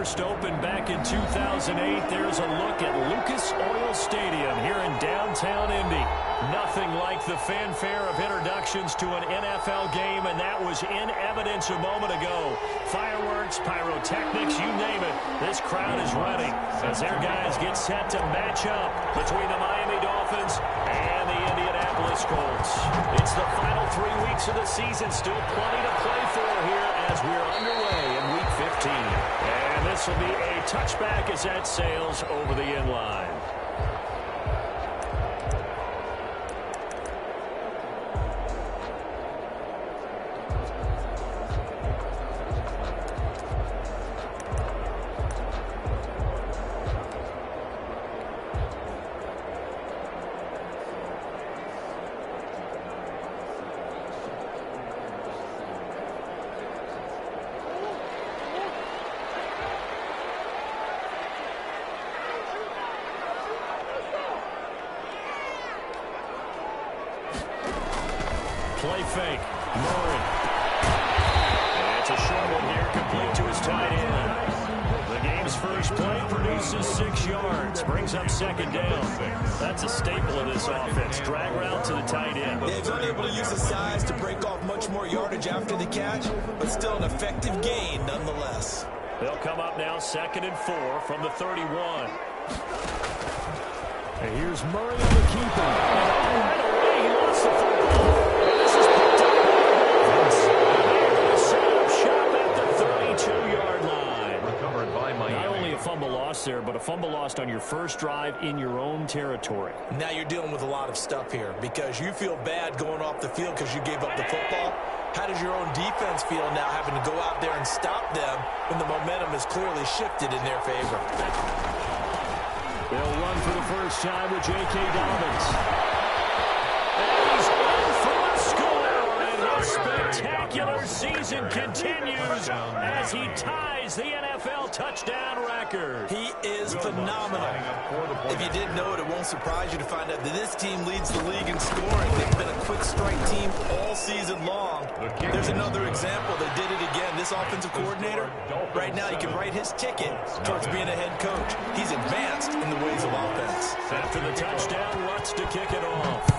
first opened back in 2008. There's a look at Lucas Oil Stadium here in downtown Indy. Nothing like the fanfare of introductions to an NFL game, and that was in evidence a moment ago. Fireworks, pyrotechnics, you name it. This crowd is ready as their guys get set to match up between the Miami Dolphins and the Indianapolis Colts. It's the final 3 weeks of the season. Still plenty to play for here as we're underway in Week 15. And this will be a touchback as that sails over the end line. Play fake. Murray. And it's a short one here, complete to his tight end. The game's first play produces 6 yards, brings up second down. That's a staple of this offense. Drag route to the tight end. Yeah, he's unable to use his size to break off much more yardage after the catch, but still an effective gain nonetheless. They'll come up now 2nd and 4 from the 31. And here's Murray on the keeper. And right away, he lost the football. This is picked up by the Dolphins. They're going to set up shop at the 32-yard line. Recovered by Miami. Not only a fumble lost there, but a fumble lost on your first drive in your own territory. Now you're dealing with a lot of stuff here because you feel bad going off the field because you gave up the football. How does your own defense feel now having to go out there and stop them when the momentum is clearly shifted in their favor? They'll run for the first time with J.K. Dobbins. And he's in for a score, and his spectacular season continues as he ties the NFL touchdown record. He is phenomenal. If you didn't know it, it won't surprise you to find out that this team leads the league in scoring. They've been a quick strike team all season long. There's another example. They did it again. This offensive coordinator, right now, he can write his ticket towards being a head coach. He's advanced in the ways of offense. After the touchdown, Lutz to kick it off.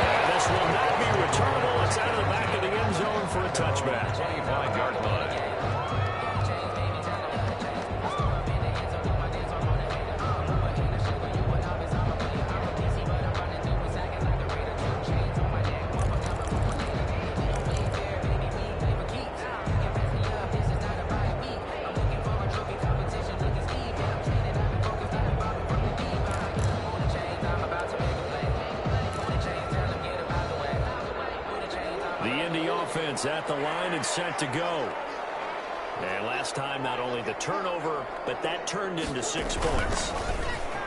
And this will not be returnable. It's out of the back of the end zone for a touchback. 25-yard line. At the line and set to go. And last time, not only the turnover, but that turned into 6 points.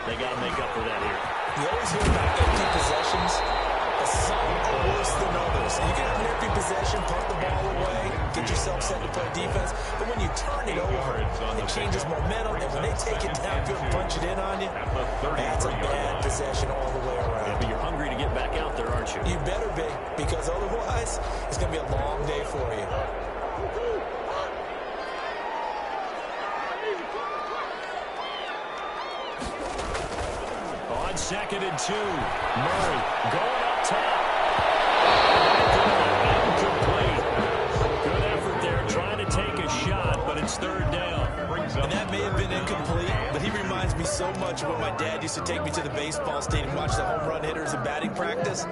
They got to make up for that here. You always hear about empty possessions, but some are worse than others. You can have an empty possession, punt the ball away, get yourself set to play defense, but when you turn it over, it changes momentum, and when they take it downfield and punch it in on you, that's a bad possession all the way around. Yeah, but you're hungry to get back out there, aren't you? You better be, because otherwise, it's going to be a long day for you. On 2nd and 2, Murray going up top. Incomplete. Good effort there, trying to take a shot, but it's 3rd down. And that may have been incomplete, but he reminds me so much of when my dad used to take me to the baseball stadium, watch the home run hitters in batting practice.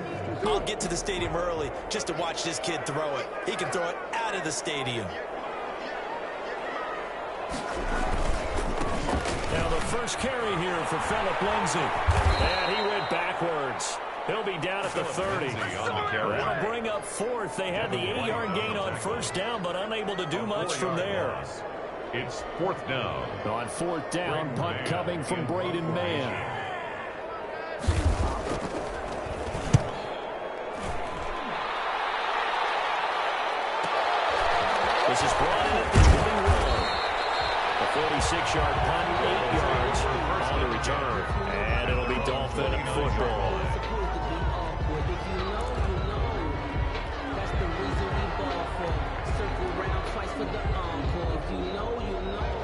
I'll get to the stadium early just to watch this kid throw it. He can throw it out of the stadium. Now the first carry here for Phillip Lindsay. And he went backwards. He'll be down at the 30. That'll bring up 4th. They had the 8-yard gain on 1st down, but unable to do much from there. It's 4th down. On 4th down, punt coming from Braden Mann. This is brought in at the 21. A 46-yard punt, 8 yards on the return. And it'll be Dolphin football.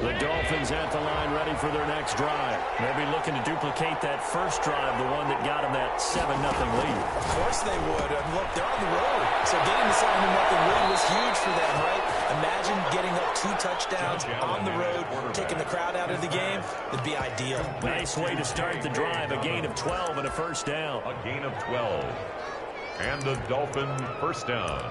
The Dolphins at the line ready for their next drive. They'll be looking to duplicate that first drive, the one that got them that 7-0 lead. Of course they would. Look, they're on the road. So getting the 7-0 lead was huge for them, right? Imagine getting up 2 touchdowns on the road, taking the crowd out of the game. It'd be ideal. Nice way to start the drive. A gain of 12 and a first down. A gain of 12. And the Dolphin first down.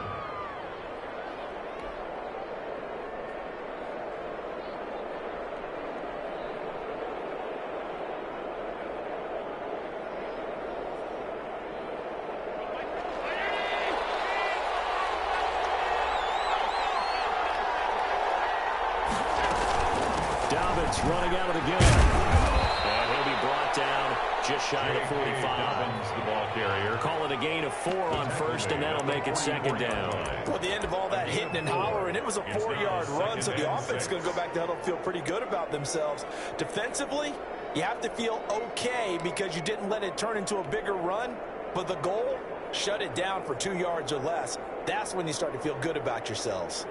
Running out of the gun. And he'll be brought down just shy of 45. The ball carrier. Call it a gain of 4 on first, and that'll make it second down. Well, the end of all that hitting and hollering, it was a 4-yard run, so the offense is going to go back to huddle, feel pretty good about themselves. Defensively, you have to feel okay because you didn't let it turn into a bigger run, but the goal, shut it down for 2 yards or less. That's when you start to feel good about yourselves.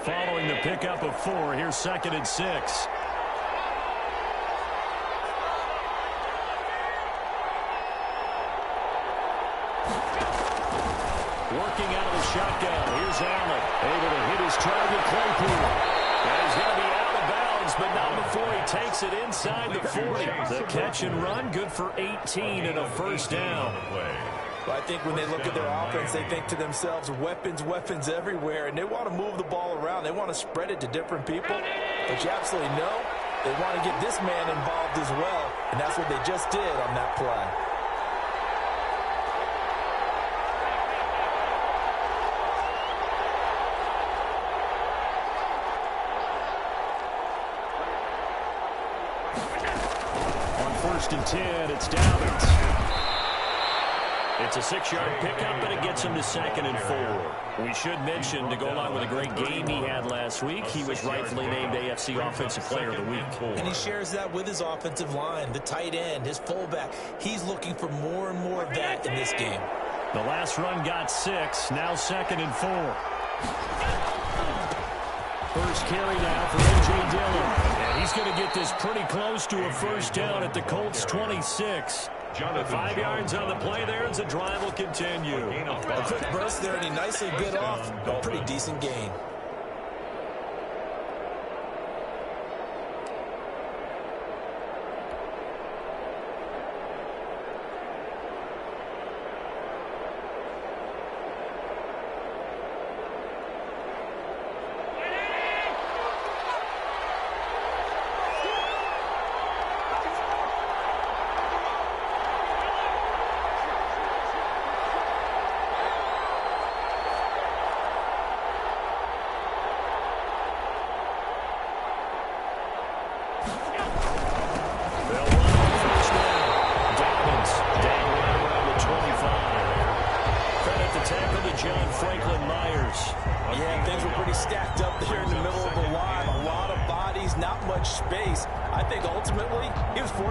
Following the pickup of 4, here's 2nd and 6. Working out of the shotgun. Here's Allen. Able to hit his target, Claypool. And he's going to be out of bounds, but not before he takes it inside the 40. The catch and run, good for 18 and a first down. But I think when they look at their offense, they think to themselves, weapons, weapons everywhere, and they want to move the ball around. They want to spread it to different people. But you absolutely know they want to get this man involved as well, and that's what they just did on that play. On 1st and 10, it's Dobbins. It's a 6-yard pickup, but it gets him to 2nd and 4. We should mention, to go along with a great game he had last week, he was rightfully named AFC Offensive Player of the Week. And he shares that with his offensive line, the tight end, his fullback. He's looking for more and more of that in this game. The last run got 6, now 2nd and 4. First carry now for A.J. Dillon. And he's going to get this pretty close to a first down at the Colts 26. 5 yards on the play there as the drive will continue. A quick burst there, and he nicely bit off a pretty decent gain.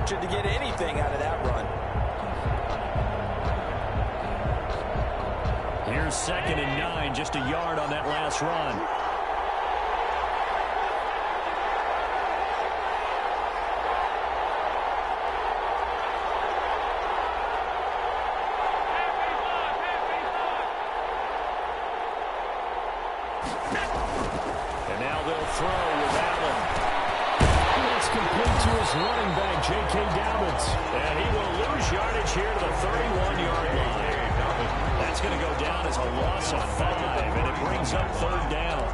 To get anything out of that run. Here's 2nd and 9, just a yard on that last run. And now they'll throw with Allen. It's complete to his running back, J.K. Dobbins. And he will lose yardage here to the 31-yard line. That's going to go down as a loss of 5, and it brings up 3rd down.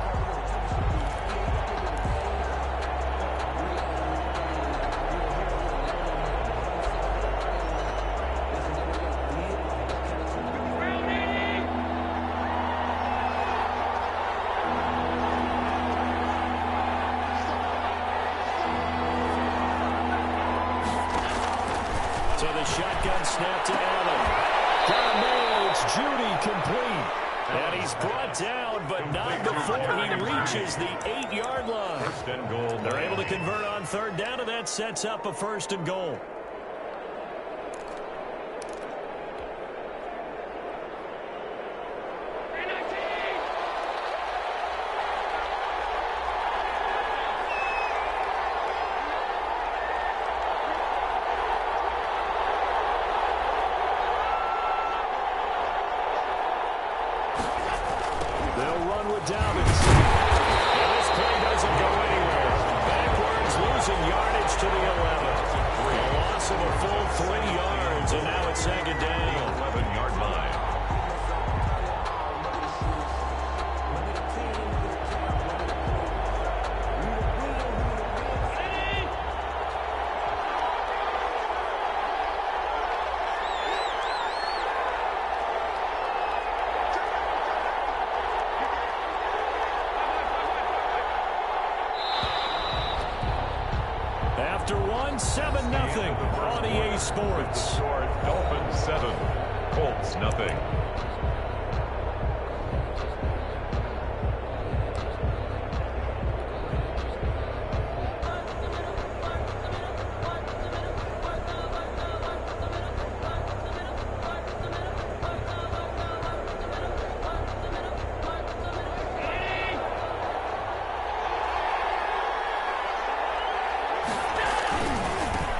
So the shotgun snap to Allen. Got a man, it's Judy, complete. And he's brought down, but not before he reaches the 8-yard line. First and goal. They're able to convert on 3rd down, and that sets up a 1st and goal. 3 yards, and now it's second down. 11-yard line. After 7-0 on EA Sports. Dolphins 7, Colts nothing.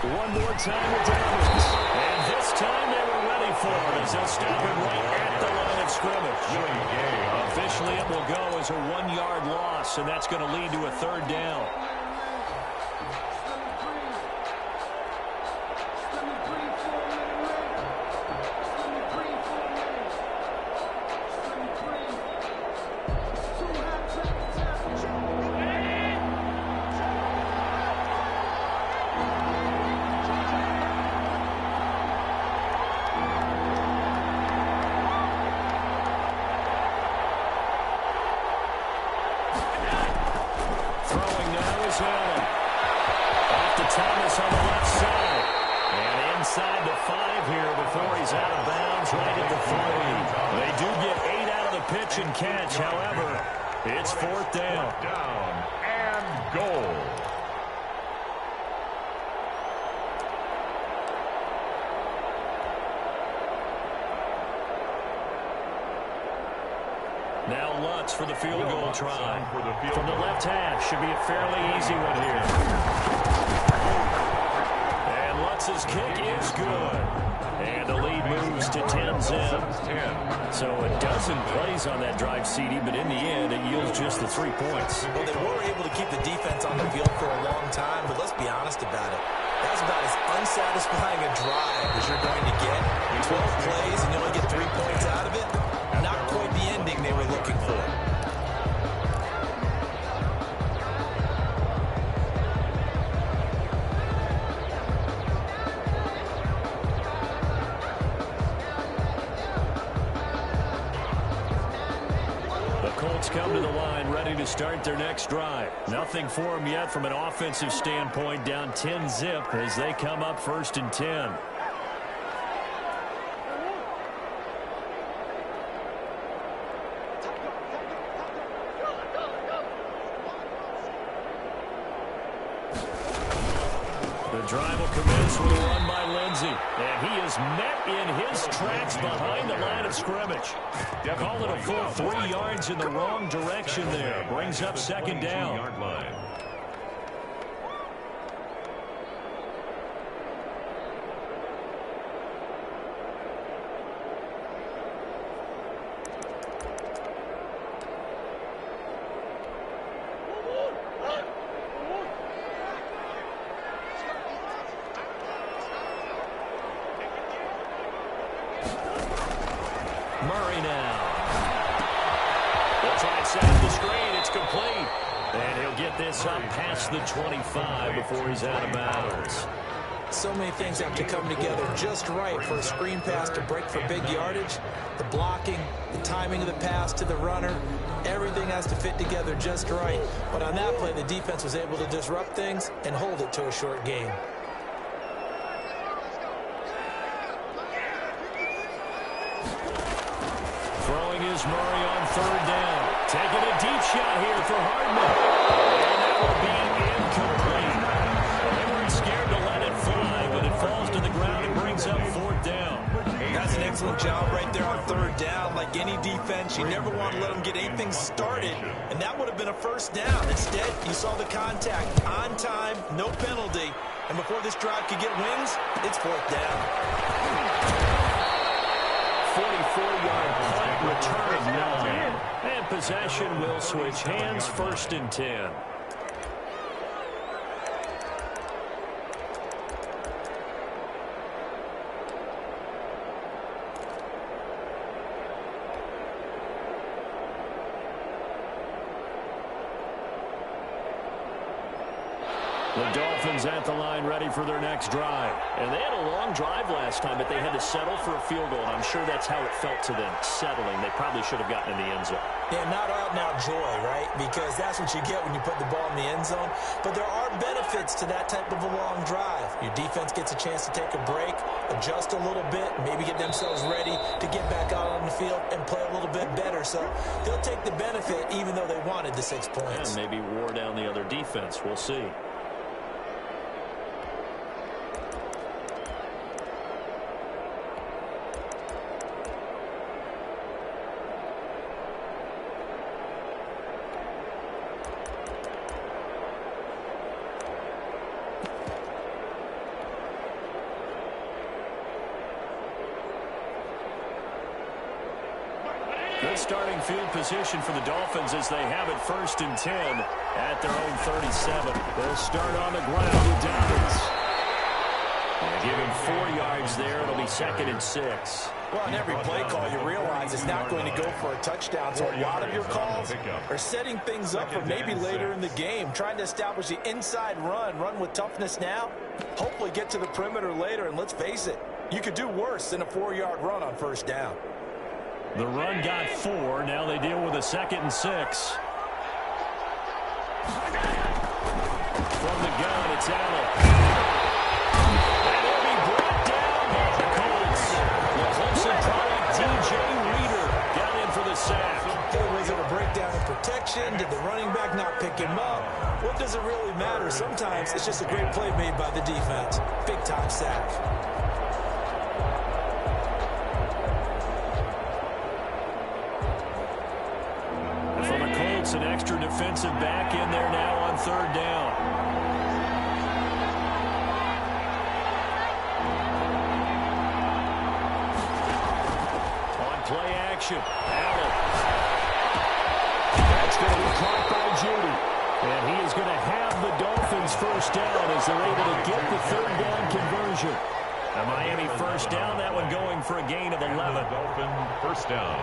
One more time with Dolphins. And this time they were ready for it as they'll stop it right at the line of scrimmage. Officially it will go as a 1-yard loss, and that's going to lead to a 3rd down. Thomas on the left side. And inside the 5 here before he's out of bounds right at the 3. They do get 8 out of the pitch and catch. However, it's 4th down. Down and goal. Now Lutz for the field goal try. From the left half, should be a fairly easy one here. And Lutz's kick is good. And the lead moves to 10-zip. So a dozen plays on that drive, CD, but in the end, it yields just the 3 points. Well, they were able to keep the defense on the field for a long time, but let's be honest about it. That's about as unsatisfying a drive as you're going to get. 12 plays and you only get 3 points out of it. Not quite the ending they were looking for. The Colts come to the line ready to start their next drive. Nothing for them yet from an offensive standpoint, down 10-zip as they come up 1st and 10. The drive will commence with a run by Lindsey. And he is met in his tracks behind the line of scrimmage. Call it a full 3 yards in the wrong direction there. Brings up 2nd down. Murray now. They'll try and set up the screen. It's complete. And he'll get this up past the 25 before he's out of bounds. So many things have to come together just right for a screen pass to break for big yardage. The blocking, the timing of the pass to the runner, everything has to fit together just right. But on that play, the defense was able to disrupt things and hold it to a short gain. Throwing is Murray on 3rd down. Taking a deep shot here for Hardman. And that will be incomplete. They weren't scared to let it fly, but it falls to the ground and brings up 4th down. That's an excellent job right there on 3rd down. Like any defense, you never want to let them get anything started, and that would have been a 1st down. Instead, you saw the contact on time, no penalty, and before this drive could get wings, it's 4th down. 44-yard punt return of 9. And possession will switch hands, 1st and 10. The Dolphins at the line ready for their next drive. And they had a long drive last time, but they had to settle for a field goal, and I'm sure that's how it felt to them, settling. They probably should have gotten in the end zone. Yeah, not out-and-out joy, right? Because that's what you get when you put the ball in the end zone. But there are benefits to that type of a long drive. Your defense gets a chance to take a break, adjust a little bit, maybe get themselves ready to get back out on the field and play a little bit better. So they'll take the benefit even though they wanted the 6 points. And maybe wore down the other defense. We'll see. Good starting field position for the Dolphins as they have it 1st and 10 at their own 37. They'll start on the ground with Dobbins. Give him 4 yards there. It'll be 2nd and 6. Well, on every play call, you realize it's not going to go for a touchdown. So a lot of your calls are setting things up for maybe later in the game, trying to establish the inside run with toughness now, hopefully get to the perimeter later. And let's face it, you could do worse than a 4-yard run on 1st down. The run got 4. Now they deal with a 2nd and 6. From the gun, it's Allen. And he'll be brought down by the Colts. The Clemson product, DJ Reader, got in for the sack. Was it a breakdown in protection? Did the running back not pick him up? What does it really matter? Sometimes it's just a great play made by the defense. Big-time sack. An extra defensive back in there now on 3rd down. On play action, Allen. That's going to be caught by Judy. And he is going to have the Dolphins 1st down as they're able to get the 3rd down conversion. A Miami 1st down, that one going for a gain of 11. Dolphin 1st down.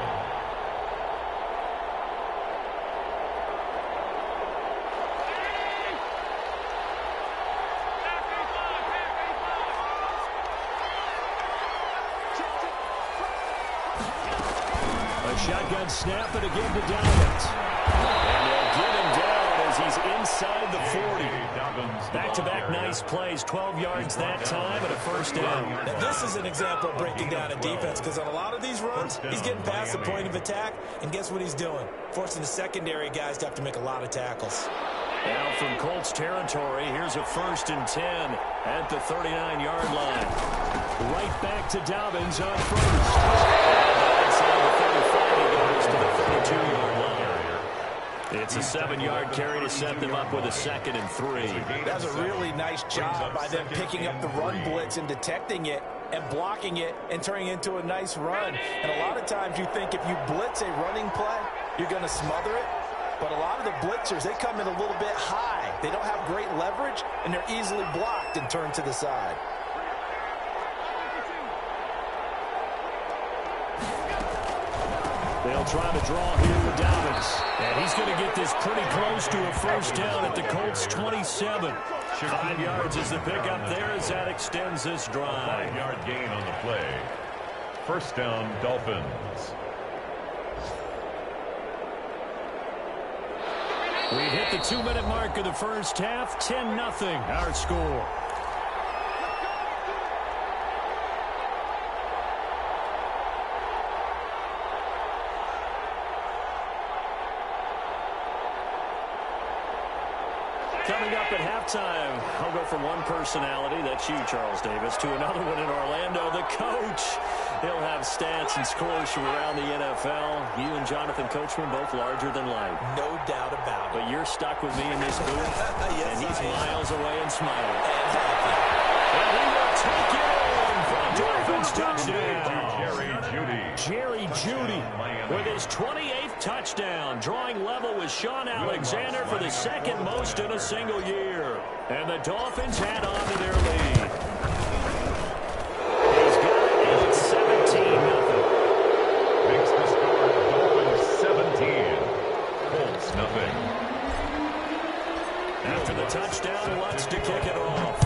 Shotgun snap it again to Dobbins. And they'll get him down as he's inside the 40. Back-to-back nice plays, 12 yards that time and a 1st down. Now, this is an example of breaking down a defense because on a lot of these runs, he's getting past the point of attack, and guess what he's doing? Forcing the secondary guys to have to make a lot of tackles. Now from Colts territory, here's a 1st and 10 at the 39-yard line. Right back to Dobbins on 1st. Inside the 35, he goes to the 32-yard line. It's a 7-yard carry to set them up with a 2nd and 3. That's a really nice job by them picking up the run blitz and detecting it and blocking it and turning it into a nice run. And a lot of times you think if you blitz a running play, you're going to smother it. But a lot of the blitzers, they come in a little bit high. They don't have great leverage, and they're easily blocked and turned to the side. They'll try to draw here for Dobbins. And he's going to get this pretty close to a 1st down at the Colts 27. 5 yards is the pickup there as that extends this drive. 5-yard gain on the play. 1st down, Dolphins. We hit the 2-minute mark of the 1st half. 10-0 our score. Coming up at halftime, I'll go from one personality, that's you, Charles Davis, to another one in Orlando, the coach. He'll have stats and scores from around the NFL. You and Jonathan Coachman both larger than life. No doubt about it. But you're stuck with me in this booth, yes, and he's miles away and smiling. And happy. And he will take it in for a Dolphins touchdown. Jerry Jeudy with his 28th touchdown, drawing level with Sean Alexander for the 2nd most in a single year. And the Dolphins add on to their lead. He's got it. It's 17-0. Makes the score Dolphins 17. Colts nothing. After the touchdown, Lutz to kick it off.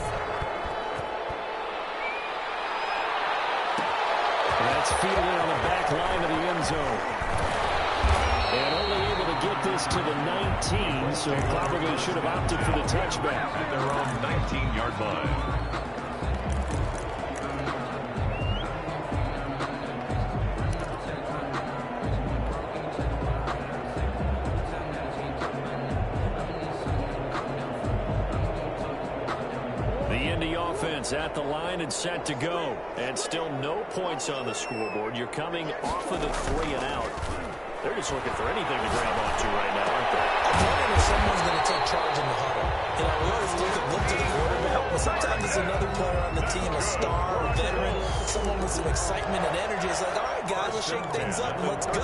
That's fielded on the back line of the end zone. And only able to get this to the 19, so probably should have opted for the touchback. At their own 19-yard line. At the line and set to go. And still no points on the scoreboard. You're coming off of the 3 and out. They're just looking for anything to grab onto right now, aren't they? I'm wondering if someone's going to take charge in the huddle. You know, we always look to the quarterback, but sometimes it's another player on the team, a star, a veteran, someone with some excitement and energy. It's like, all right, guys, let's shake things up and let's go.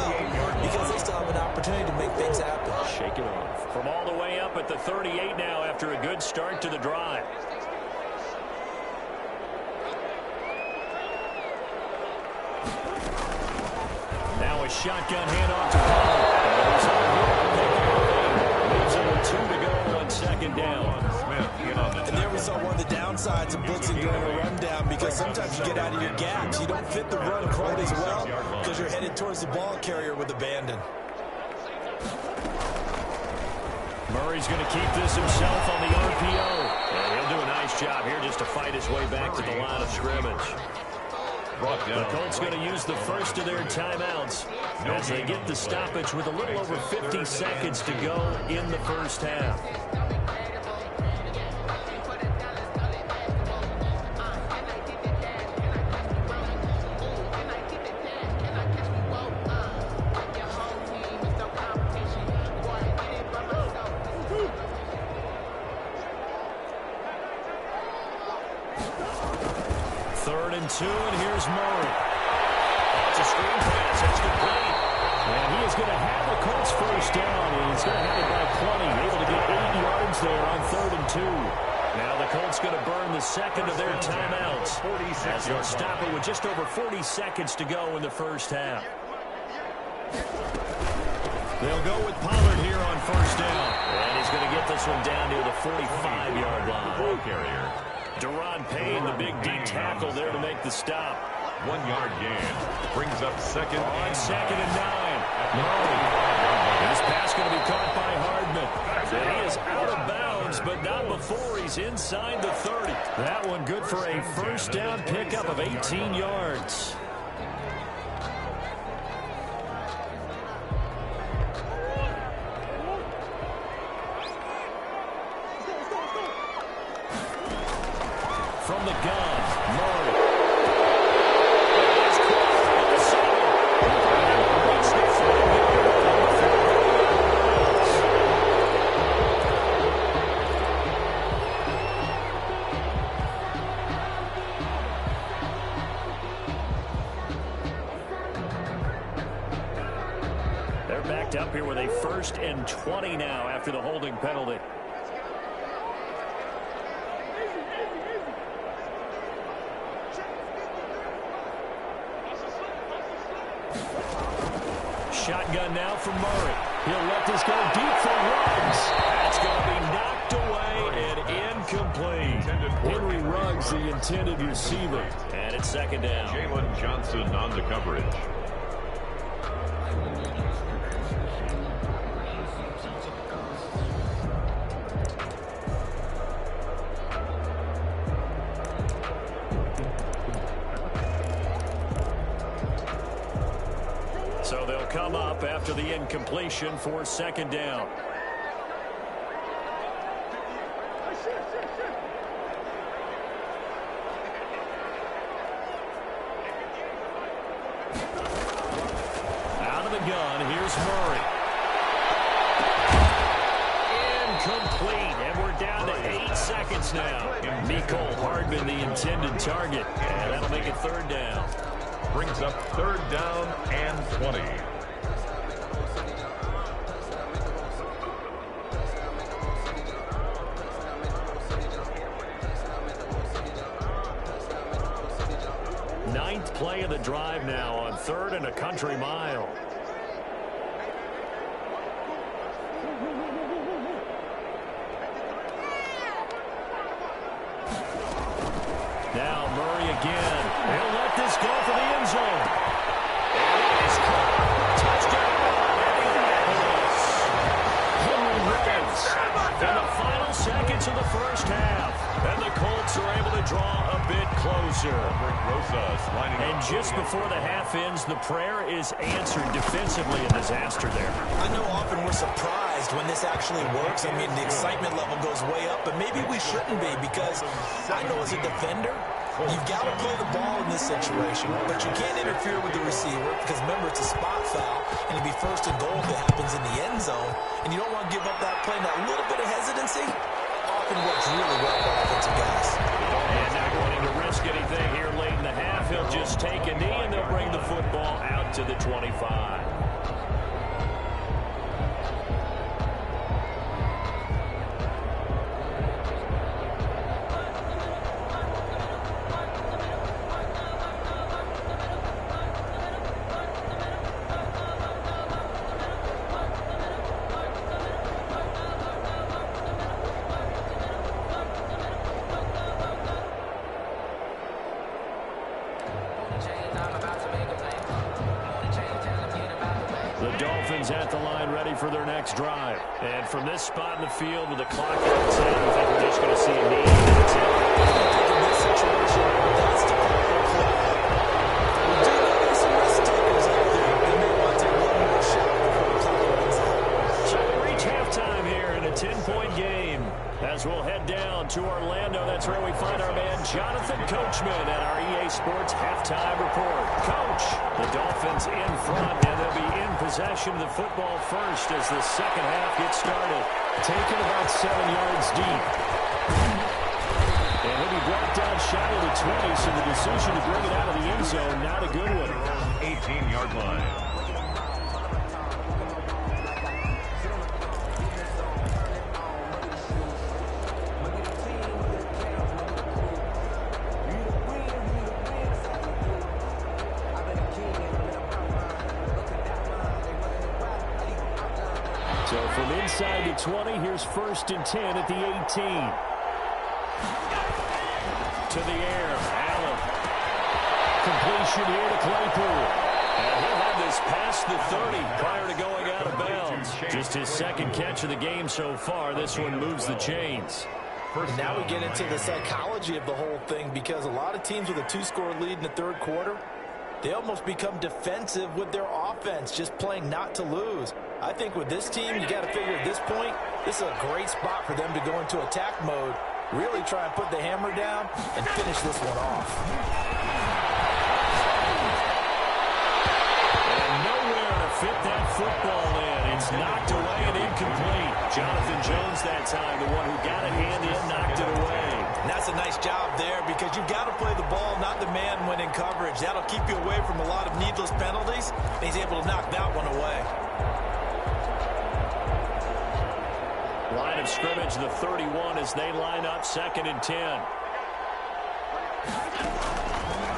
Because they still have an opportunity to make things happen. Shake it off. From all the way up at the 38 now after a good start to the drive. Now a shotgun handoff to Pollard. Leaves only 2 to go on second down. And there we saw one of the downsides of blitzing during a rundown, because sometimes you get out of your gaps. You don't fit the run quite as well because you're headed towards the ball carrier with abandon. Murray's going to keep this himself on the RPO. And he'll do a nice job here just to fight his way back to the line of scrimmage. The Colts going to use the first of their timeouts as they get the stoppage with a little over 50 seconds to go in the first half. Third and 2, and here's Murray. It's a screen pass. That's complete. And he is going to have the Colts first down, and he's going to have it by 20. Able to get 8 yards there on 3rd and 2. Now the Colts going to burn the second of their timeouts as they'll stop it with just over 40 seconds to go in the first half. They'll go with Pollard here on first down. And he's going to get this one down near the 45-yard line. Ball carrier. Deron Payne, the big D tackle there to make the stop. 1-yard gain. Brings up second. On 2nd and 9. Murray. This pass going to be caught by Hardman. And he is out of bounds, but not before he's inside the 30. That one good for a first down pickup of 18 yards. From the gun, Murray. They're backed up here with a 1st and 20 now after the holding penalty. Shotgun now from Murray. He'll let this go deep for Ruggs. That's going to be knocked away and incomplete. Henry Ruggs, the intended receiver. And it's 2nd down. Jalen Johnson on the coverage. So they'll come up after the incompletion for 2nd down. Out of the gun, here's Murray. Incomplete, and we're down to 8 seconds now. Nicco Hardman, the intended target, and that'll make it 3rd down. Brings up 3rd down and 20. Ninth play of the drive now on 3rd and a country mile. Now Murray again. He'll let this go for the end zone. And it's caught. Touchdown. In the final seconds of the first half. And the Colts are able to draw a bit closer. And just before the half ends, the prayer is answered defensively. A disaster there. I know often we're surprised when this actually works. I mean, the excitement level goes way up, but maybe we shouldn't be, because I know as a defender, you've got to play the ball in this situation, but you can't interfere with the receiver because, remember, it's a spot foul, and it'd be first and goal if it happens in the end zone, and you don't want to give up that play. Now, a little bit of hesitancy often works really well for offensive guys. And not wanting to risk anything here late in the half, he'll just take a knee, and they'll bring the football out to the 25. Dolphins at the line ready for their next drive. And from this spot in the field with the clock at 10, I think we're just going to see a knee. That's it. In this situation, that's the perfect play. We do know there's some risk takers out there. They may want to take one more shot before the clock runs out. So we reach halftime here in a 10-point game. As we'll head down to Orlando, that's where we find our man Jonathan Coachman at our EA Sports Halftime Report. Coach, the Dolphins in front, and they'll be in possession of the football first as the second half gets started. Taken about 7 yards deep. And he'll be brought down shy of the 20, so the decision to bring it out of the end zone, not a good one. 18-yard line. So from inside the 20, here's 1st and 10 at the 18. To the air, Allen. Completion here to Claypool. And he'll have this past the 30 prior to going out of bounds. Just his second catch of the game so far. This one moves the chains. And now we get into the psychology of the whole thing, because a lot of teams with a 2-score lead in the third quarter, they almost become defensive with their offense, just playing not to lose. I think with this team, you got to figure at this point, this is a great spot for them to go into attack mode, really try and put the hammer down and finish this one off. And nowhere to fit that football in. It's knocked away and incomplete. Jonathan Jones that time, the one who got a hand in, knocked it away. And that's a nice job there, because you've got to play the ball, not the man when in coverage. That'll keep you away from a lot of needless penalties. And he's able to knock that one away. Line of scrimmage, the 31, as they line up 2nd and 10.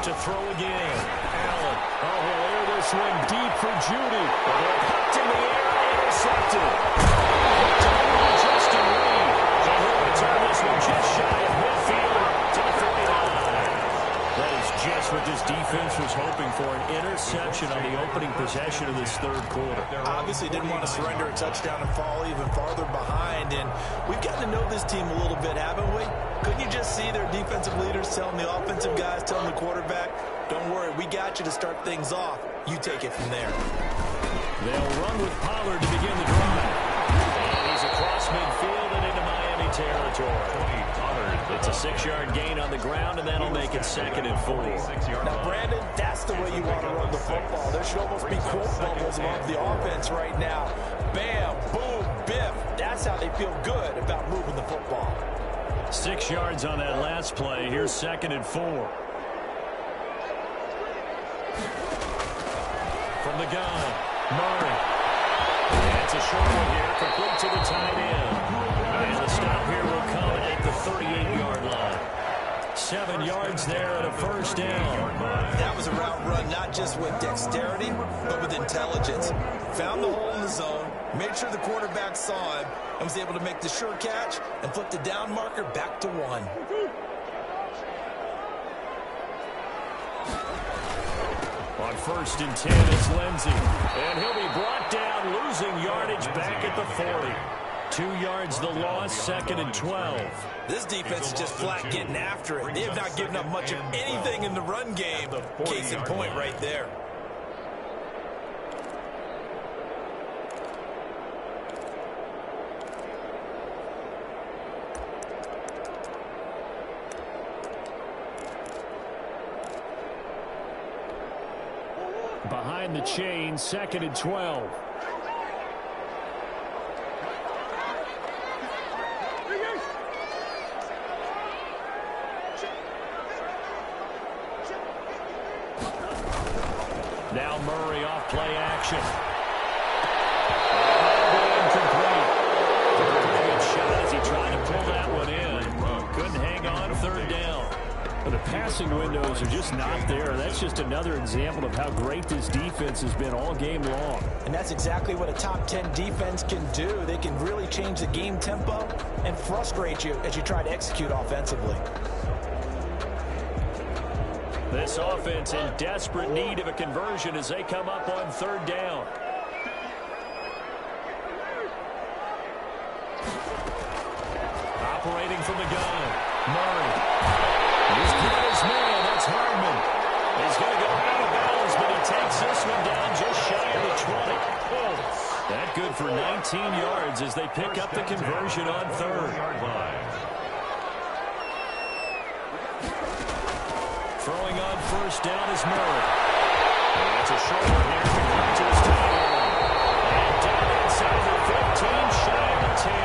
To throw again. Allen. Oh, he'll air this one deep for Judy. They're popped in the air, intercepted. Justin Reed. And he'll return this one just shy of midfield to the 49. That is just what this defense was hoping for, an interception on the opening possession of this third quarter. Obviously didn't want to surrender a touchdown and fall even farther behind, and we've gotten to know this team a little bit, haven't we? Couldn't you just see their defensive leaders telling the offensive guys, telling the quarterback, don't worry, we got you to start things off. You take it from there. They'll run with Pollard to begin the drive. And he's across midfield and into Miami territory. It's a 6-yard gain on the ground, and that'll make it 2nd and 4. Now, Brandon, that's the way you want to run the football. There should almost be quote bubbles above the offense right now. Bam, boom, biff. That's how they feel good about moving the football. 6 yards on that last play. Here's 2nd and 4. From the gun, Murray. That's a short one here, complete to the tight end. And the stop here will come at the 38-yard line. 7 yards there and a first down. That was a route run, not just with dexterity, but with intelligence. Found the hole in the zone, made sure the quarterback saw him, and was able to make the sure catch and flip the down marker back to 1. On 1st and 10, it's Lindsey. And he'll be brought down, losing yardage back at the 40. 2 yards the loss, 2nd and 12. This defense is just flat getting after it. They have not given up much of anything in the run game. Case in point right there. Behind the chain, 2nd and 12. Now Murray off play action. Incomplete. Pretty good shot as he tried to pull that one in. Couldn't hang on, 3rd down. But the passing windows are just not there. That's just another example of how great this defense has been all game long. And that's exactly what a top 10 defense can do. They can really change the game tempo and frustrate you as you try to execute offensively. This offense in desperate need of a conversion as they come up on 3rd down. Operating from the gun, Murray. He's got his man, that's Hardman. He's going to go out of bounds, but he takes this one down just shy of the 20. That good for 19 yards as they pick up the conversion on 3rd. Throwing on 1st down is Murray. That's a short one here. Compared to his tight end. And down inside the 15, shy of the 10.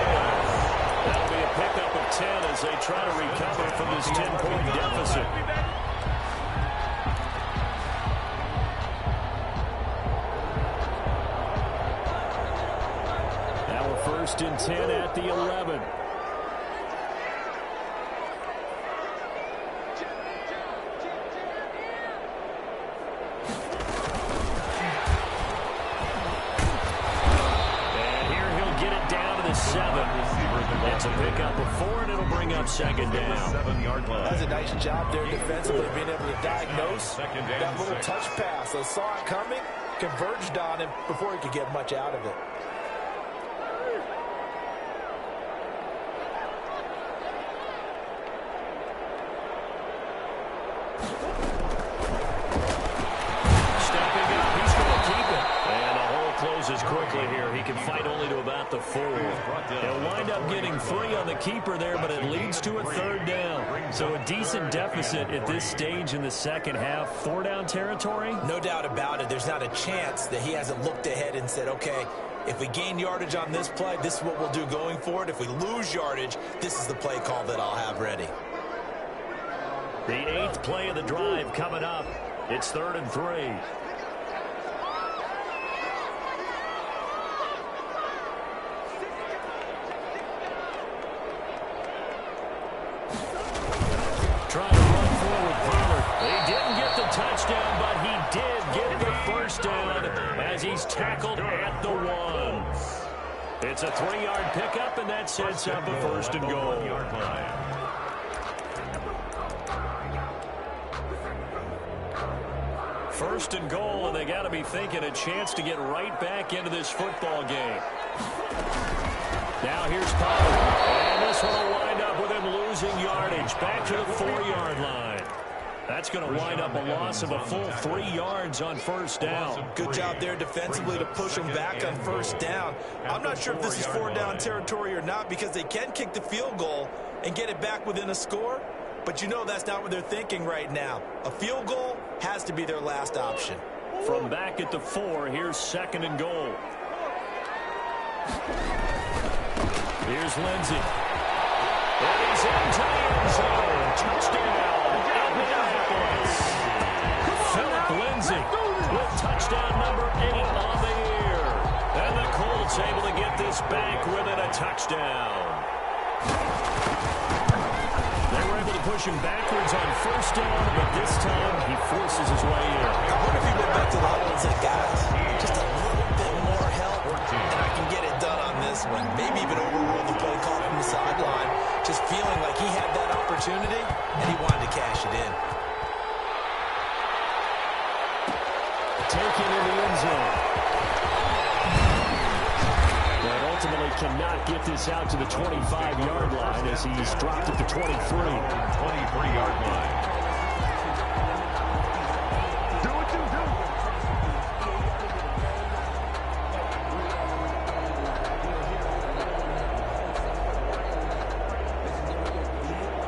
That'll be a pickup of 10 as they try to recover from this 10-point deficit. Now we're 1st and 10 at the 11. It's a pickup of 4, and it'll bring up 2nd down. That's a nice job there defensively, being able to diagnose that little touch pass. They saw it coming, converged on him before he could get much out of it. Quickly here. He can fight only to about the 4. He'll wind up getting 3 on the keeper there, but it leads to a 3rd down. So a decent deficit at this stage in the 2nd half. 4-down territory? No doubt about it. There's not a chance that he hasn't looked ahead and said, okay, if we gain yardage on this play, this is what we'll do going forward. If we lose yardage, this is the play call that I'll have ready. The 8th play of the drive coming up. It's 3rd and 3. Trying to run forward Pollard. He didn't get the touchdown, but he did get the 1st down as he's tackled at the 1. It's a 3-yard pickup, and that sets up a 1st and goal. 1st and goal, and they got to be thinking a chance to get right back into this football game. Now here's Pollard, and this one will wind up with him losing yardage back to the 4-yard line. That's going to wind up a loss of a full 3 yards on 1st down. Good job there defensively to push him back on 1st down. I'm not sure if this is 4-down territory or not because they can kick the field goal and get it back within a score. But you know that's not what they're thinking right now. A field goal has to be their last option. From back at the 4, here's 2nd and goal. Here's Lindsey. And he's into the end zone. Touchdown, Indianapolis. Philip Lindsey with touchdown number 8 on the year. And the Colts able to get this back within a touchdown. They were able to push him backwards on 1st down, but this time he forces his way in. I wonder if he went back to the huddle and said, guys, just a little bit more help, and I can get it done on this one. Maybe even overrule the play call from the sideline, just feeling like he had that opportunity, and he wanted to cash it in. taken in the end zone. But ultimately cannot get this out to the 25-yard line as he's dropped at the 23. 23-yard line.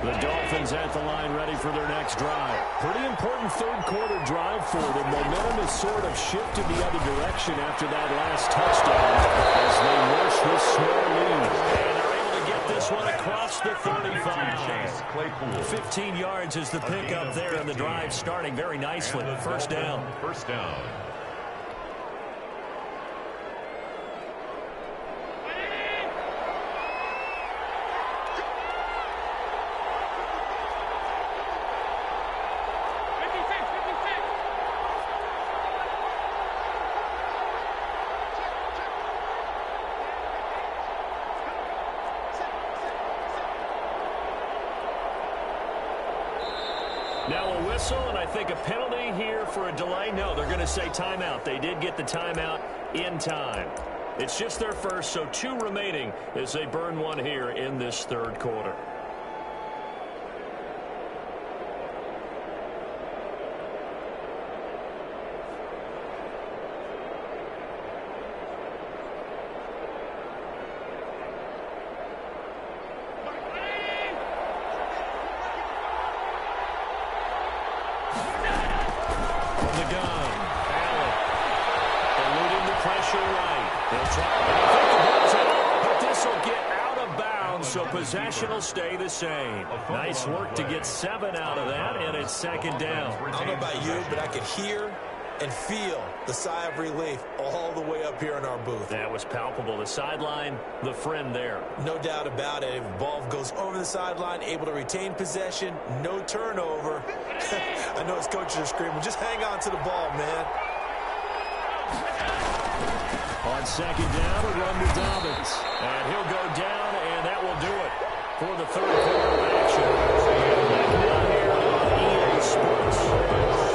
The Dolphins at the line ready for their next drive. Pretty important third-quarter drive for them. Momentum has sort of shifted the other direction after that last touchdown as they rush this small lead. And they're able to get this one across the 35. 15 yards is the pickup there, and the drive starting very nicely. First down. First down. Now a whistle, and I think a penalty here for a delay. No, they're going to say timeout. They did get the timeout in time. It's just their first, so 2 remaining as they burn one here in this third quarter. So possession will stay the same. Nice work to get 7 out of that, and it's second down. I don't know about you, but I could hear and feel the sigh of relief all the way up here in our booth. That was palpable. The sideline, the friend there. No doubt about it. If the ball goes over the sideline, able to retain possession, no turnover. I know his coaches are screaming, just hang on to the ball, man. On second down, a run to Dobbins. And he'll go down, and that will do it for the third quarter of action. Down here on EA Sports.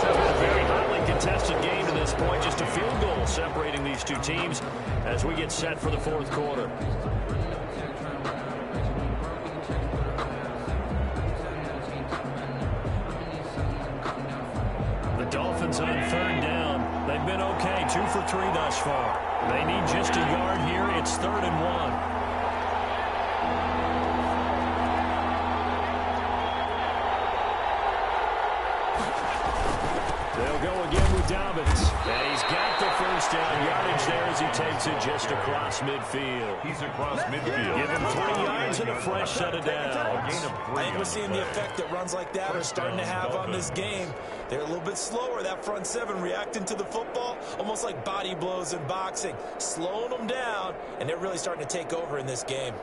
A very hotly contested game to this point. Just a field goal separating these two teams as we get set for the fourth quarter. The Dolphins on third down. They've been okay, 2 for 3 thus far. They need just a yard here. It's 3rd and 1. They'll go again with Dobbins. And he's got the first down yardage there as he takes it just across midfield. He's across midfield. Give him 3 yards and a fresh set of downs. I think we're seeing the effect that runs like that are starting to have on this game. They're a little bit slower, that front 7, reacting to the football, almost like body blows in boxing, slowing them down, and they're really starting to take over in this game.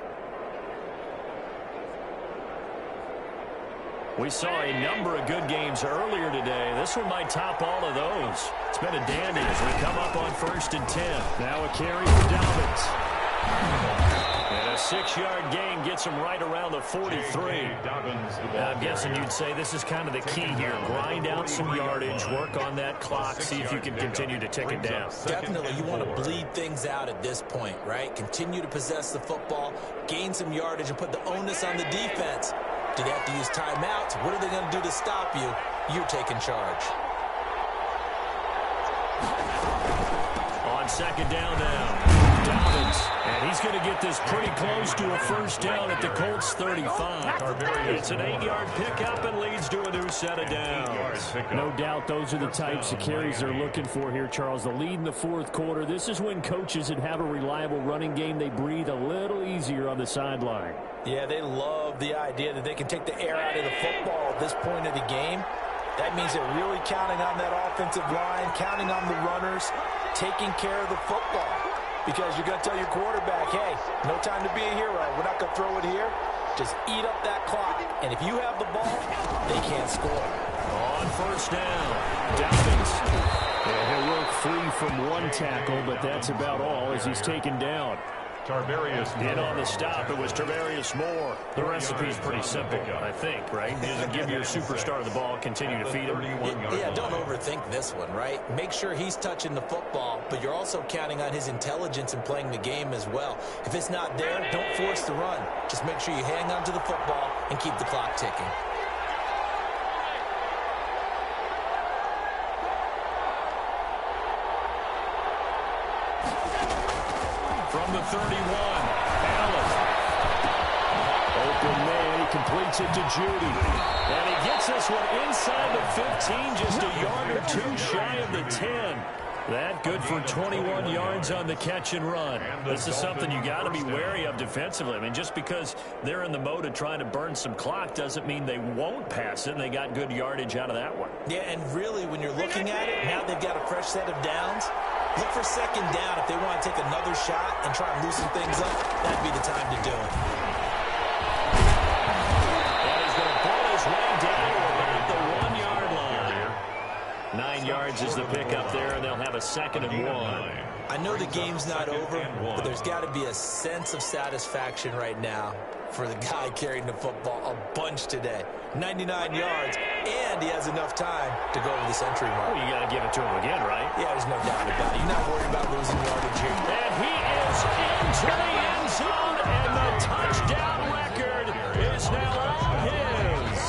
We saw a number of good games earlier today. This one might top all of those. It's been a dandy as we come up on 1st and 10. Now a carry for Dobbins. And a 6-yard gain gets him right around the 43. I'm guessing you'd say this is kind of the key here. Grind out some yardage, work on that clock, see if you can continue to tick it down. Definitely, you want to bleed things out at this point, right? Continue to possess the football, gain some yardage, and put the onus on the defense. Do they have to use timeouts? What are they going to do to stop you? You're taking charge. On second down now, Dobbins. And he's going to get this pretty close to a first down at the Colts 35. It's an 8-yard pickup and leads to a new set of downs. No doubt those are the types of carries they're looking for here, Charles. The lead in the fourth quarter. This is when coaches that have a reliable running game, they breathe a little easier on the sideline. Yeah, they love the idea that they can take the air out of the football at this point of the game. That means they're really counting on that offensive line, counting on the runners, taking care of the football. Because you're going to tell your quarterback, hey, no time to be a hero. We're not going to throw it here. Just eat up that clock. And if you have the ball, they can't score. On first down, Dobbins. And he'll work free from one tackle, but that's about all as he's taken down. In on the stop, it was Tarvarius Moore. The recipe's pretty simple, I think, right? You give your superstar the ball, continue to feed him. Yeah, don't overthink this one, right? Make sure he's touching the football, but you're also counting on his intelligence in playing the game as well. If it's not there, don't force the run. Just make sure you hang on to the football and keep the clock ticking. From the 31, Allen. Open man, he completes it to Judy. And he gets this one inside the 15, just a yard or two shy of the 10. That good for 21 yards on the catch and run. This is something you got to be wary of defensively. I mean, just because they're in the mode of trying to burn some clock doesn't mean they won't pass it, and they got good yardage out of that one. Yeah, and really, when you're looking at it, now they've got a fresh set of downs. Look for second down if they want to take another shot and try and loosen things up. That'd be the time to do it. And he's going to pull his way down about the 1 yard line. 9 yards is the pickup there, and they'll have a 2nd and 1. I know the game's not over, but there's got to be a sense of satisfaction right now for the guy carrying the football a bunch today. 99 yards, and he has enough time to go over the century mark. Well, you got to give it to him again, right? Yeah, there's no doubt about it. You're not worried about losing yardage here. And he is into the end zone, and the touchdown record is now all his.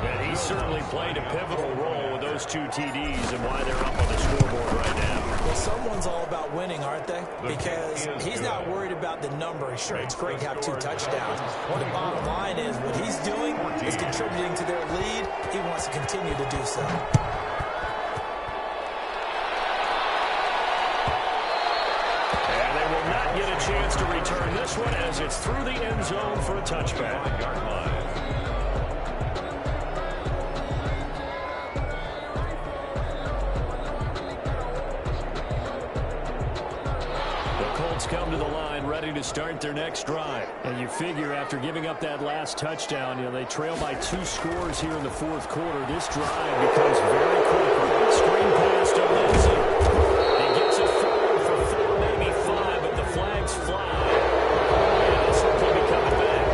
And he certainly played a pivotal role with those 2 TDs and why they're up on the scoreboard right now. Well, someone's all about winning, aren't they? Because he's not worried about the number. Sure, it's great to have 2 touchdowns. Well, the bottom line is what he's doing is contributing to their lead. He wants to continue to do so. And they will not get a chance to return this one as it's through the end zone for a touchback. Come to the line, ready to start their next drive. And you figure after giving up that last touchdown, they trail by 2 scores here in the 4th quarter. This drive becomes very critical. Screen pass to Lindsey. He gets it forward for 4, maybe 5, but the flags fly. And this will be coming back.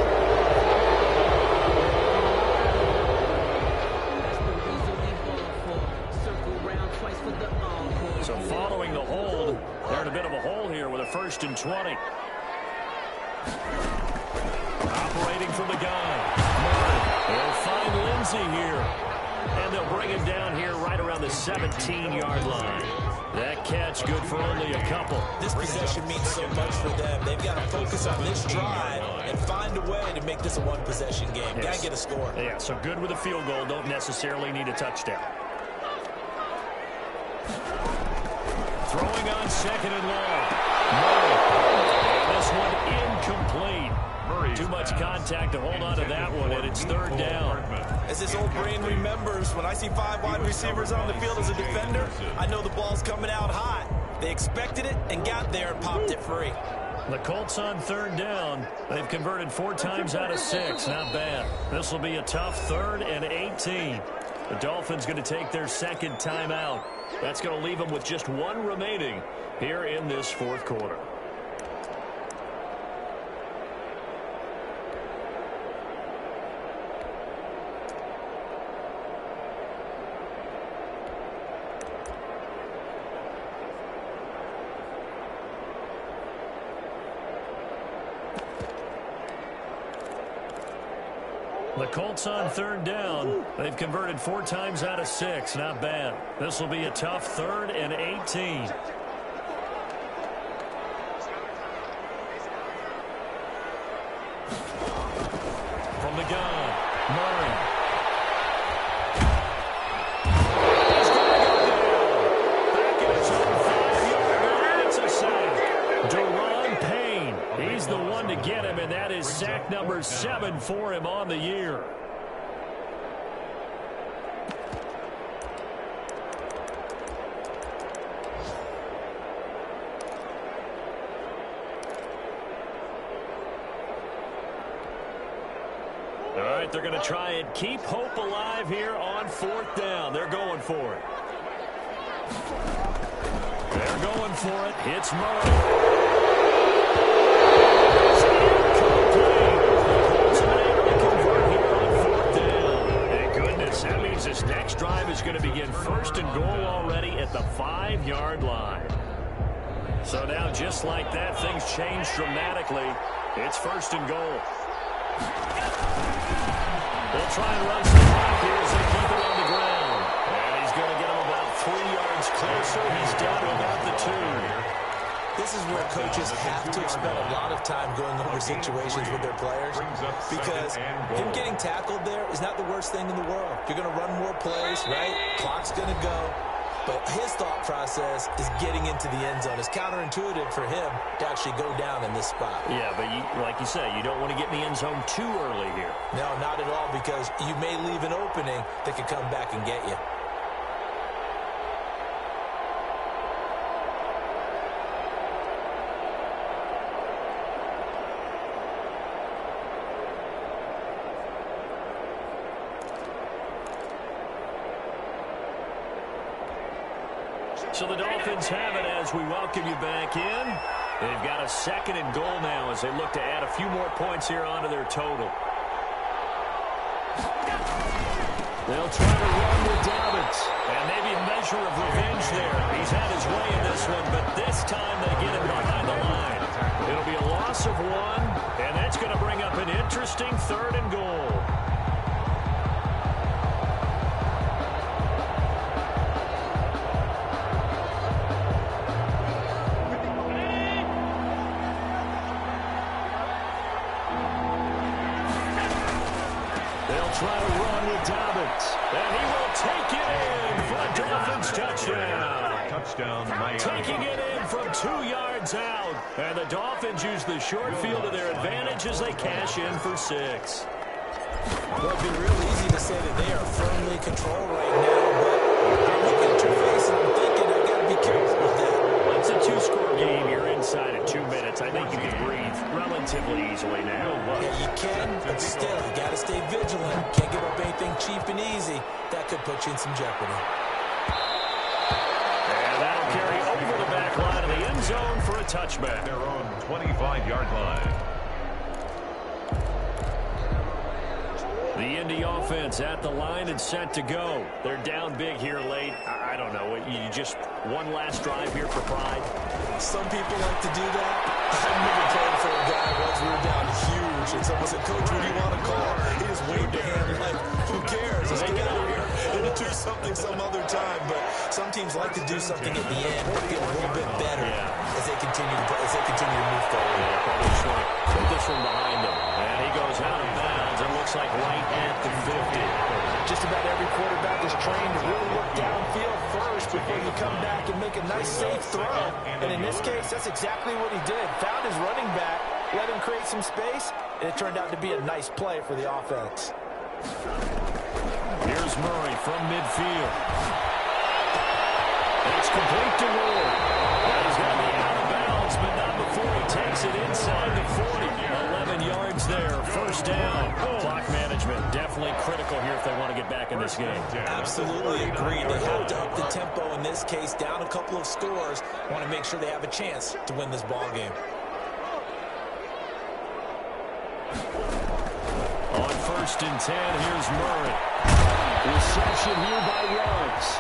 So following the hold, they're in a bit of a hole here with a 1st and 20. Operating from the gun. They'll find Lindsey here. And they'll bring him down here right around the 17-yard line. That catch good for only a couple. This possession means so much for them. They've got to focus on this drive and find a way to make this a one-possession game. Yes. Got to get a score. Yeah, so good with a field goal. Don't necessarily need a touchdown. Throwing on 2nd and long. Murray. And this one incomplete. Too much contact to hold on to that one, and it's 3rd down. As this old brain remembers, when I see 5 wide receivers on the field as a defender, I know the ball's coming out hot. They expected it and got there and popped it free. The Colts on 3rd down. They've converted 4 times out of 6. Not bad. This will be a tough 3rd and 18. The Dolphins going to take their 2nd timeout. That's going to leave them with just 1 remaining here in this 4th quarter. The Colts on 3rd down. They've converted 4 times out of 6. Not bad. This will be a tough 3rd and 18. From the gun, Murray. He's going to go down. Back at his own 5-yard. It's a sack. Deron Payne. He's the one to get him, and that is sack number 7 for him on the year. All right, they're going to try and keep hope alive here on 4th down. They're going for it. They're going for it. It's Murray. going to begin first and goal already at the 5-yard line. So now, just like that, things change dramatically. It's first and goal. They'll try and run some clock here as they keep it on the ground. And he's going to get him about 3 yards closer. He's down about the 2. This is where coaches have to spend a lot of time going over situations with their players, because him getting tackled there is not the worst thing in the world. You're going to run more plays, right? Clock's going to go. But his thought process is getting into the end zone. It's counterintuitive for him to actually go down in this spot. Yeah, but like you say, you don't want to get in the end zone too early here. No, not at all, because you may leave an opening that could come back and get you. So the Dolphins have it as we welcome you back in. They've got a second and goal now as they look to add a few more points here onto their total. They'll try to run with Dobbins. And maybe a measure of revenge there. He's had his way in this one, but this time they get him behind the line. It'll be a loss of 1, and that's going to bring up an interesting third and goal. Try to run with Dobbins, and he will take it in for a Dolphins touchdown. Touchdown, Miami. Taking it in from 2 yards out, and the Dolphins use the short field to their advantage as they cash in for 6. Well, it'd be real easy to say that they are firmly controlled right now, but I'm looking at your face and I'm thinking I got to be careful with that. It's a 2-score game. You're inside of 2 minutes. I think you can breathe relatively easily now. Yeah, you can, but still, you got to stay vigilant. Can't give up anything cheap and easy. That could put you in some jeopardy. And that'll carry over the back line of the end zone for a touchback. Their own 25-yard line. The Indy offense at the line and set to go. They're down big here late. I don't know. You just one last drive here for pride. Some people like to do that. I've never played for a guy once we were down huge, and someone said, "Coach, what do you want to call?" He just waved a hand like, "Who cares? Let's get out of here and do something some other time." But some teams like to do something at the end, feel a little bit better as they continue to move forward. Yeah, probably just want to put this one behind them. And he goes out of bounds. It looks like right at the 50. Just about every quarterback is trained to really look downfield first before you come back and make a nice, safe throw. And in this case, that's exactly what he did. Found his running back, let him create some space, and it turned out to be a nice play for the offense. Here's Murray from midfield. It's complete to Ward. He's going to be out of bounds, but not before he takes it inside the 40. 11 yards there, first down. Clock management definitely critical here if they want to get back in this game. Absolutely agreed. They have to up the tempo in this case, down a couple of scores. Want to make sure they have a chance to win this ball game. On first and 10, here's Murray. Reception here by Ruggs.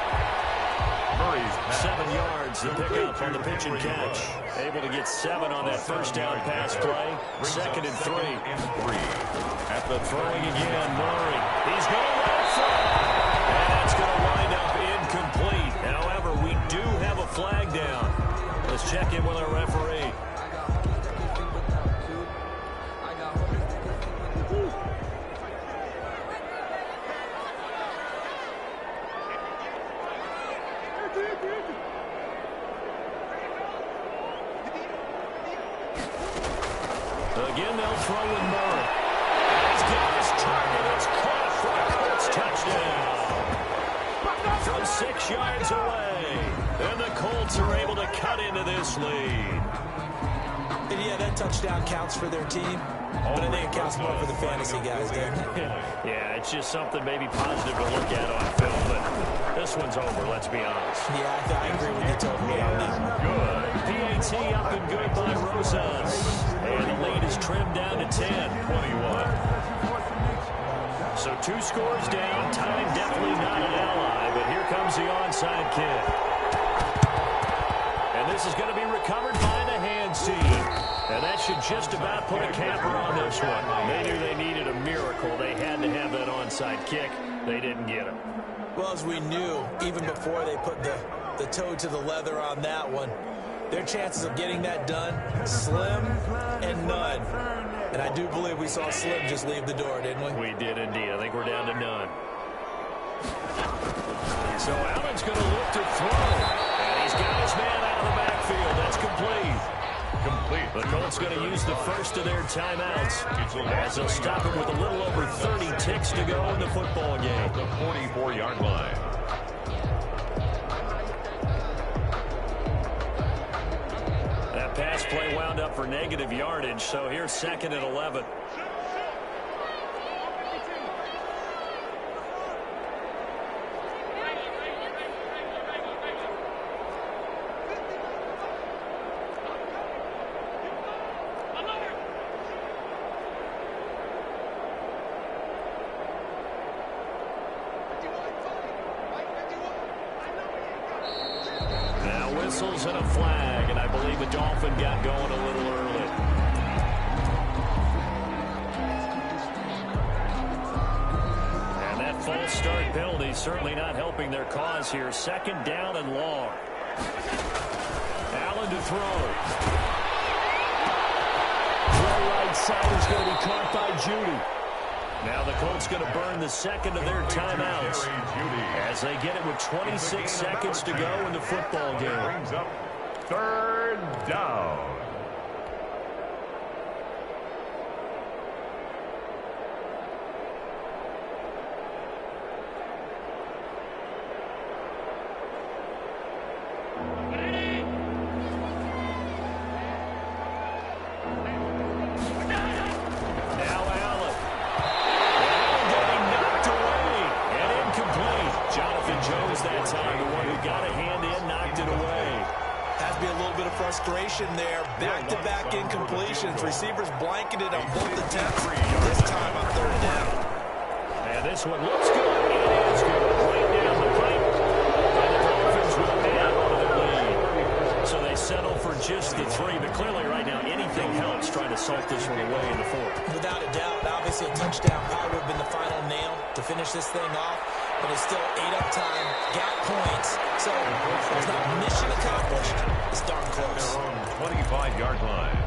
7 yards, the pickup on the pitch and catch. Able to get 7 on that first down pass play. Second and 3. At the throwing again, Murray. He's going to run for it. And that's going to wind up incomplete. However, we do have a flag down. Let's check in with our referee. Again, they'll throw in Murray. He's got his target. It's caught for a Colts touchdown. From 6 yards away. And the Colts are able to cut into this lead. And yeah, that touchdown counts for their team. But I think it counts more for the fantasy guys, doesn't it? Yeah, it's just something maybe positive to look at on film. But this one's over, let's be honest. Yeah, I agree with you totally on that. Good. PAT up and good by Rosas. And the lead is trimmed down to 10. 21. So 2 scores down. Time definitely not an ally, but here comes the onside kick. And this is going to be recovered by the hands team. And that should just about put a capper on this one. They knew they needed a miracle. They had to have that onside kick. They didn't get it. Well, as we knew, even before they put the toe to the leather on that one, their chances of getting that done, slim and none. And I do believe we saw Slim just leave the door, didn't we? We did indeed. I think we're down to none. So Allen's going to look to throw. And he's got his man out of the backfield. That's complete. The Colts going to use the first of their timeouts as they'll stop it with a little over 30 ticks to go in the football game. The 44-yard line. That pass play wound up for negative yardage, so here's 2nd and 11. Whistles and a flag, and I believe the Dolphin got going a little early. And that false start penalty certainly not helping their cause here. 2nd down and long. Allen to throw. Throw right side is going to be caught by Judy. Now the Colts going to burn the 2nd of their timeouts as they get it with 26 seconds to go in the football game. Brings up 3rd down. Frustration there. Back-to-back incompletions. Receivers blanketed on both attempts. This time on 3rd down. And this one looks good. It is good. Right down the pipe. And the Dolphins will add on to their lead. So they settle for just the 3. But clearly right now anything helps trying to salt this one away in the 4th. Without a doubt. Obviously a touchdown probably would have been the final nail to finish this thing off. But it's still 8 up time, got points. So it's not mission accomplished. It's darn close. 25-yard line.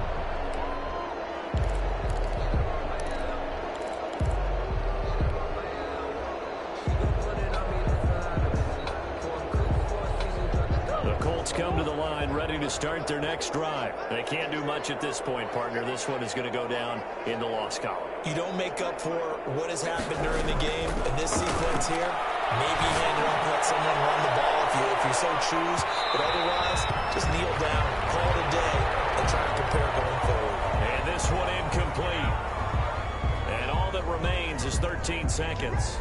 The Colts come to the line ready to start their next drive. They can't do much at this point, partner. This one is going to go down in the loss column. You don't make up for what has happened during the game in this sequence here. Maybe hand it off, let someone run the ball if you so choose. But otherwise, just kneel down, call it a day, and try to prepare going forward. And this one incomplete. And all that remains is 13 seconds.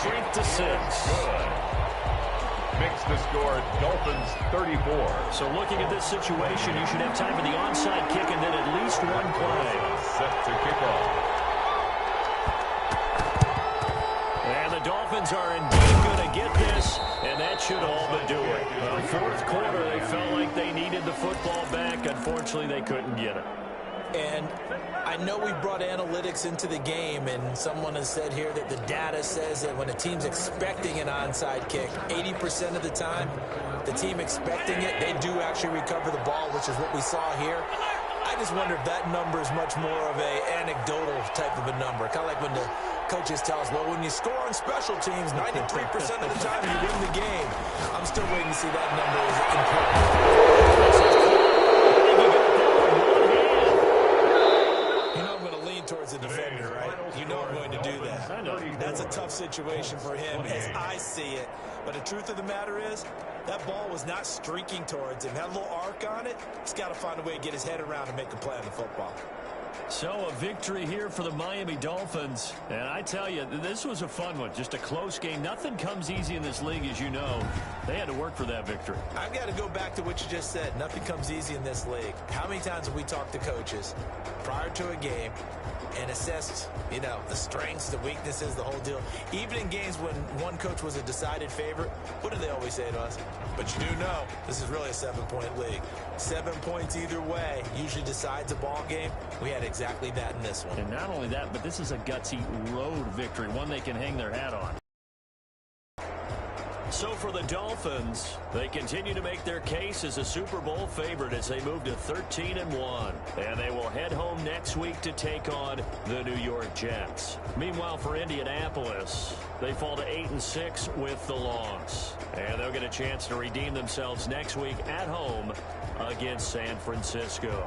Shrink to 6. Good. Makes the score Dolphins 34. So looking at this situation, you should have time for the onside kick and then at least one play. Set to kick off. And the Dolphins are indeed going to get this, and that should all but do it. Fourth quarter, they felt like they needed the football back. Unfortunately, they couldn't get it. And I know we brought analytics into the game, and someone has said here that the data says that when a team's expecting an onside kick, 80% of the time, the team expecting it, they do actually recover the ball, which is what we saw here. I just wonder if that number is much more of a anecdotal type of a number. Kind of like when the coaches tell us, well, when you score on special teams, 93% of the time you win the game. to see that number is important. You know I'm going to lean towards the defender, right? You know I'm going to do that. That's a tough situation for him as I see it. But the truth of the matter is, that ball was not streaking towards him. Had a little arc on it. He's got to find a way to get his head around and make a play on the football. So a victory here for the Miami Dolphins. And I tell you, this was a fun one. Just a close game. Nothing comes easy in this league, as you know. They had to work for that victory. I've got to go back to what you just said. Nothing comes easy in this league. How many times have we talked to coaches prior to a game and assessed, you know, the strengths, the weaknesses, the whole deal? Even in games when one coach was a decided favorite, what do they always say to us? But you do know this is really a 7-point league. 7 points either way usually decides a ball game. We had exactly that in this one. And not only that, but this is a gutsy road victory, one they can hang their hat on. So for the Dolphins, they continue to make their case as a Super Bowl favorite as they move to 13-1. And they will head home next week to take on the New York Jets. Meanwhile, for Indianapolis, they fall to 8-6 with the loss. And they'll get a chance to redeem themselves next week at home against San Francisco.